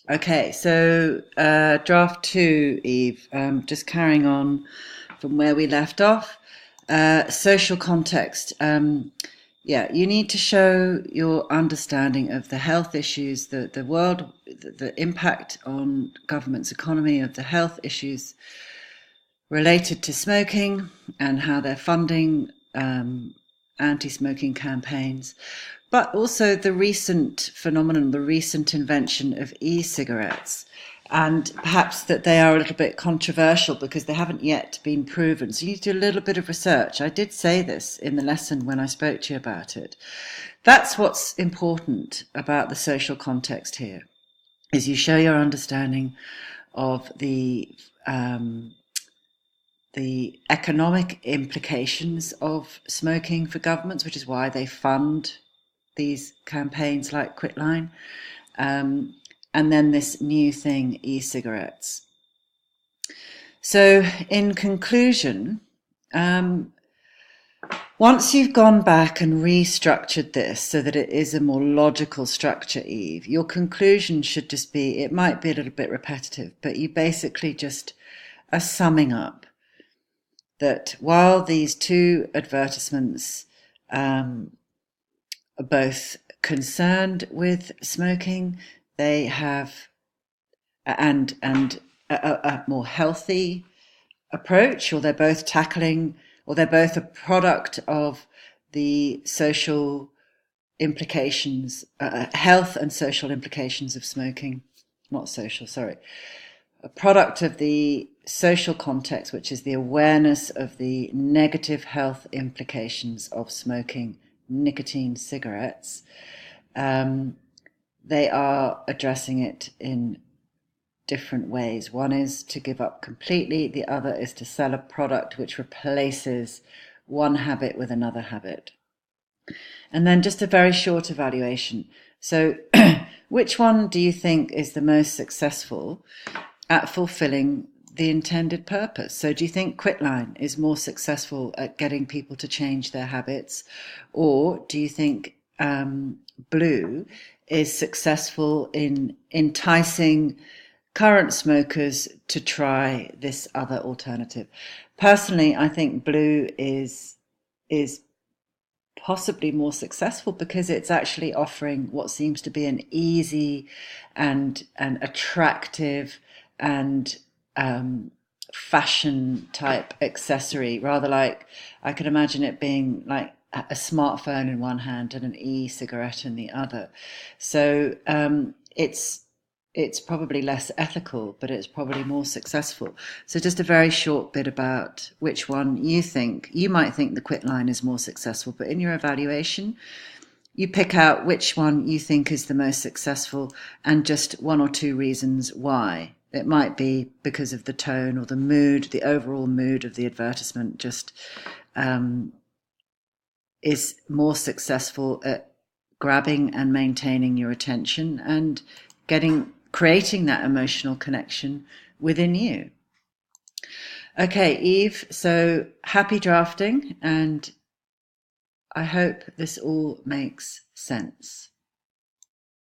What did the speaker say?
Okay, so draft two, Eve, just carrying on from where we left off. Social context. Yeah, you need to show your understanding of the health issues, the world, the impact on government's economy of the health issues related to smoking and how they're funding anti-smoking campaigns, but also the recent phenomenon, the recent invention of e-cigarettes, and perhaps that they are a little bit controversial because they haven't yet been proven. So you need to do a little bit of research. I did say this in the lesson when I spoke to you about it. That's what's important about the social context here, is you show your understanding of the economic implications of smoking for governments, which is why they fund these campaigns like Quitline, and then this new thing, e-cigarettes. So, in conclusion, once you've gone back and restructured this so that it is a more logical structure, Eve, your conclusion should just be, it might be a little bit repetitive, but you basically just are summing up that while these two advertisements are both concerned with smoking, they have and a more healthy approach, or they're both tackling, or they're both a product of the social implications, health and social implications of smoking. Not social, sorry. A product of the social context, which is the awareness of the negative health implications of smoking nicotine cigarettes. They are addressing it in different ways. One is to give up completely, the other is to sell a product which replaces one habit with another habit. And then just a very short evaluation. So, which one do you think is the most successful at fulfilling the intended purpose? So do you think Quitline is more successful at getting people to change their habits, or do you think Blue is successful in enticing current smokers to try this other alternative? Personally, I think Blue is possibly more successful because it's actually offering what seems to be an easy and attractive and fashion type accessory, rather like I could imagine it being like a smartphone in one hand and an e-cigarette in the other. So it's probably less ethical, but it's probably more successful. So just a very short bit about which one you think. You might think the Quitline is more successful, but in your evaluation, you pick out which one you think is the most successful and just one or two reasons why. It might be because of the tone or the mood, the overall mood of the advertisement just is more successful at grabbing and maintaining your attention and creating that emotional connection within you. Okay, Eve, so happy drafting, and I hope this all makes sense.